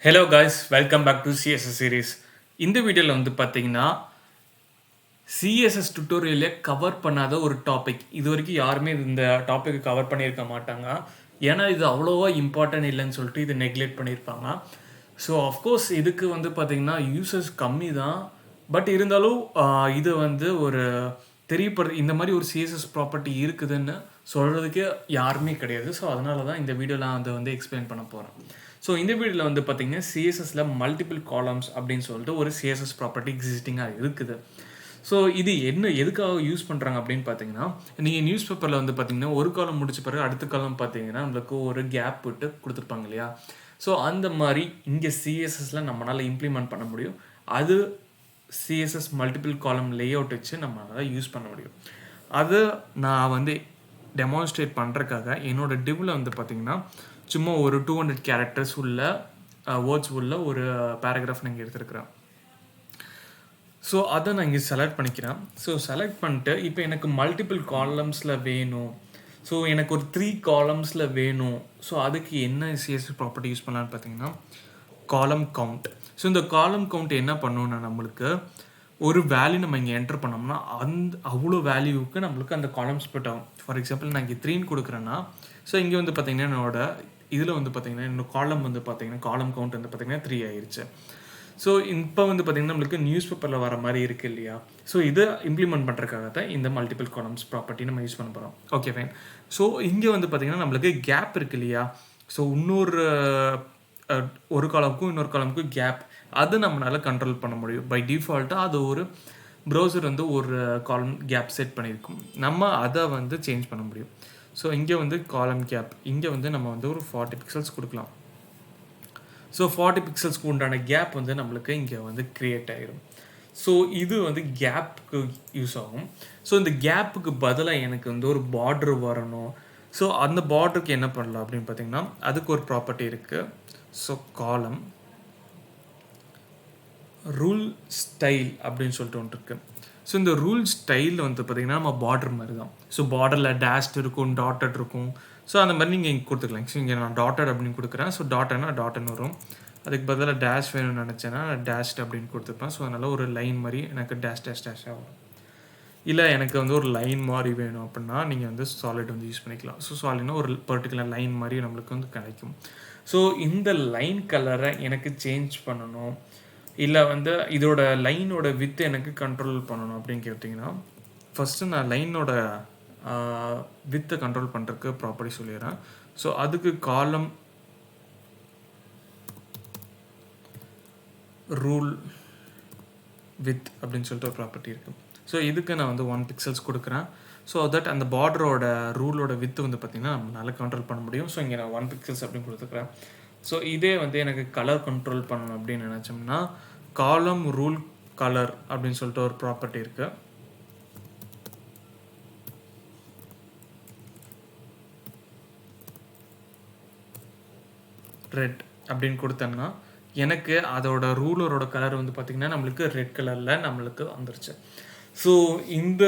Hello guys, welcome back to CSS series. இந்த வீடியோவில் வந்து பார்த்தீங்கன்னா சிஎஸ்எஸ் டுட்டோரியலே கவர் பண்ணாத ஒரு டாபிக். இது வரைக்கும் யாருமே இந்த டாப்பிக்கை கவர் பண்ணியிருக்க மாட்டாங்க. ஏன்னா இது அவ்வளோவா இம்பார்ட்டன்ட் இல்லைன்னு சொல்லிட்டு இது நெக்லெக்ட் பண்ணியிருப்பாங்க. ஸோ ஆஃப்கோர்ஸ் இதுக்கு வந்து பார்த்தீங்கன்னா யூசர்ஸ் கம்மி தான். பட் இருந்தாலும் இது வந்து ஒரு தெரியப்படுறது, இந்த மாதிரி ஒரு சிஎஸ்எஸ் ப்ராப்பர்ட்டி இருக்குதுன்னு சொல்கிறதுக்கு யாருமே கிடையாது. ஸோ அதனால தான் இந்த வீடியோவில் அதை வந்து எக்ஸ்பிளைன் பண்ண போகிறேன். ஸோ இந்த வீடியோவில் வந்து பார்த்தீங்கன்னா சிஎஸ்எஸ்ல மல்டிபிள் காலம்ஸ் அப்படின்னு சொல்லிட்டு ஒரு சிஎஸ்எஸ் ப்ராப்பர்ட்டி எக்ஸிஸ்டிங்காக இருக்குது. ஸோ இது எதுக்காக யூஸ் பண்ணுறாங்க அப்படின்னு பார்த்தீங்கன்னா, நீங்கள் நியூஸ் பேப்பரில் வந்து பார்த்தீங்கன்னா ஒரு காலம் முடிச்ச பிறகு அடுத்த காலம் பார்த்தீங்கன்னா நம்மளுக்கு ஒரு கேப் விட்டு கொடுத்துருப்பாங்க இல்லையா. ஸோ அந்த மாதிரி இங்கே சிஎஸ்எஸ்ல நம்மளால் இம்ப்ளிமெண்ட் பண்ண முடியும். அது சிஎஸ்எஸ் மல்டிபிள் காலம் லேஅவுட் வச்சு நம்மளால் யூஸ் பண்ண முடியும். அதை நான் வந்து டெமான்ஸ்ட்ரேட் பண்ணுறதுக்காக என்னோடய டிவ்வில் வந்து பார்த்திங்கன்னா சும்மா ஒரு 200 கேரக்டர்ஸ் உள்ள வேர்ட்ஸ் உள்ள ஒரு பேராகிராஃப் நான் இங்கே எடுத்துருக்கிறேன். ஸோ அதை நான் இங்கே செலக்ட் பண்ணிக்கிறேன். ஸோ செலக்ட் பண்ணிட்டு இப்போ எனக்கு மல்டிபிள் காலம்ஸில் வேணும், ஸோ எனக்கு ஒரு 3 காலம்ஸில் வேணும். ஸோ அதுக்கு என்ன சிஎஸ்எஸ் ப்ராப்பர்ட்டி யூஸ் பண்ணலான்னு பார்த்தீங்கன்னா காலம் கவுண்ட். ஸோ இந்த காலம் கவுண்ட் என்ன பண்ணணும்னா, நம்மளுக்கு ஒரு வேல்யூ நம்ம இங்கே என்டர் பண்ணோம்னா அவ்வளோ வேல்யூவுக்கு நம்மளுக்கு அந்த காலம் ஸ்ப்ளிட் ஆகும். ஃபார் எக்ஸாம்பிள் நான் இங்கே 3 கொடுக்குறேன்னா, ஸோ இங்கே வந்து பார்த்தீங்கன்னா என்னோட இதில் வந்து பார்த்தீங்கன்னா என்னோட காலம் வந்து பார்த்தீங்கன்னா காலம் கவுண்ட் வந்து பார்த்தீங்கன்னா 3 ஆயிடுச்சு. ஸோ இப்போ வந்து பார்த்தீங்கன்னா நம்மளுக்கு நியூஸ் பேப்பரில் வர மாதிரி இருக்குது இல்லையா. ஸோ இதை இம்ப்ளிமெண்ட் பண்ணுறதுக்காக தான் இந்த மல்டிபிள் காலம்ஸ் ப்ராப்பர்ட்டி நம்ம யூஸ் பண்ண போகிறோம். Okay fine. ஸோ இங்கே வந்து பார்த்தீங்கன்னா நம்மளுக்கு கேப் இருக்குது இல்லையா. ஸோ இன்னொரு ஒரு காலமுக்கும் இன்னொரு காலமுக்கும் கேப், அது நம்மளால் கண்ட்ரோல் பண்ண முடியும். பை டிஃபால்ட்டாக அது ஒரு ப்ரௌசர் வந்து ஒரு காலம் கேப் செட் பண்ணியிருக்கும். நம்ம அதை வந்து சேஞ்ச் பண்ண முடியும். ஸோ இங்கே வந்து காலம் கேப், இங்கே வந்து நம்ம வந்து ஒரு 40 பிக்சல்ஸ் கொடுக்கலாம். ஸோ 40 பிக்சல்ஸ்க்கு உண்டான கேப் வந்து நம்மளுக்கு இங்கே வந்து க்ரியேட் ஆகிடும். ஸோ இது வந்து கேப்புக்கு யூஸ் ஆகும். ஸோ இந்த கேப்புக்கு பதிலாக எனக்கு வந்து ஒரு பார்டர் வரணும். ஸோ அந்த பார்டருக்கு என்ன பண்ணலாம் அப்படின்னு பார்த்தீங்கன்னா, அதுக்கு ஒரு ப்ராப்பர்ட்டி இருக்குது. ஸோ காலம் ரூல் ஸ்டைல் அப்படின்னு சொல்லிட்டு ஒன்று இருக்குது. ஸோ இந்த ரூல் ஸ்டைலில் வந்து பார்த்திங்கன்னா நம்ம பார்டர் மாதிரி தான். ஸோ பார்டரில் டேஷ்ட் இருக்கும், டாட்டட் இருக்கும். ஸோ அந்த மாதிரி நீங்கள் இங்கே கொடுத்துக்கலாம். ஸோ இங்கே நான் டாட்டட் அப்படின்னு கொடுக்குறேன். ஸோ டாட்டட்னா டாட்னு வரும். அதுக்கு பதிலாக டேஷ் வேணும்னு நினச்சேன்னா டேஷ்ட் அப்படின்னு கொடுத்துருப்பேன். ஸோ அதனால் ஒரு லைன் மாதிரி எனக்கு டேஷாக வரும். இல்லை எனக்கு வந்து ஒரு லைன் மாதிரி வேணும் அப்படின்னா நீங்கள் வந்து சாலிட் வந்து யூஸ் பண்ணிக்கலாம். ஸோ சாலிட்னா ஒரு பர்டிகுலர் லைன் மாதிரி நம்மளுக்கு வந்து கிடைக்கும். ஸோ இந்த லைன் கலரை எனக்கு சேஞ்ச் பண்ணணும், இல்லை வந்து இதோட லைனோட வித்து எனக்கு கண்ட்ரோல் பண்ணணும் அப்படின்னு கேட்டிங்கன்னா, ஃபஸ்ட்டு நான் லைனோட வித்தை கண்ட்ரோல் பண்ணுறதுக்கு ப்ராப்பர்ட்டி சொல்லிடுறேன். ஸோ அதுக்கு காலம் ரூல் வித் அப்படின்னு சொல்லிட்டு ஒரு ப்ராப்பர்ட்டி இருக்குது. ஸோ இதுக்கு நான் வந்து 1 பிக்சல்ஸ் கொடுக்குறேன். ஸோ தட் அந்த பார்டரோட ரூலோட வித்து வந்து பார்த்திங்கன்னா நம்மளால் கண்ட்ரோல் பண்ண முடியும். ஸோ இங்கே நான் 1 பிக்சல்ஸ் அப்படின்னு கொடுத்துக்கிறேன். ஸோ இதே வந்து எனக்கு கலர் கண்ட்ரோல் பண்ணணும் அப்படின்னு நினச்சோம்னா காலம் ரூல் கலர் அப்படின்னு சொல்லிட்டு ஒரு ப்ராப்பர்ட்டி இருக்குது. ரெட் அப்படின்னு கொடுத்தோம்னா எனக்கு அதோட ரூலரோட கலர் வந்து பார்த்திங்கன்னா நம்மளுக்கு ரெட் கலரில் நம்மளுக்கு வந்துருச்சு. ஸோ இந்த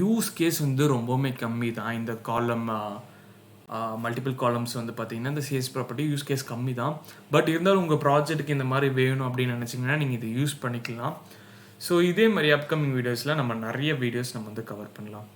யூஸ் கேஸ் வந்து ரொம்பவுமே கம்மி தான். இந்த காலம் மல்டிபிள் காலம்ஸ் வந்து பார்த்திங்கன்னா இந்த சிஎஸ் ப்ராப்பர்ட்டி யூஸ் கேஸ் கம்மி தான். பட் இருந்தாலும் உங்கள் ப்ராஜெக்ட்டுக்கு இந்த மாதிரி வேணும் அப்படின்னு நினச்சிங்கன்னா நீங்கள் இதை யூஸ் பண்ணிக்கலாம். ஸோ இதே மாதிரி அப்கமிங் வீடியோஸில் நம்ம நிறைய வீடியோஸ் நம்ம வந்து கவர் பண்ணலாம்.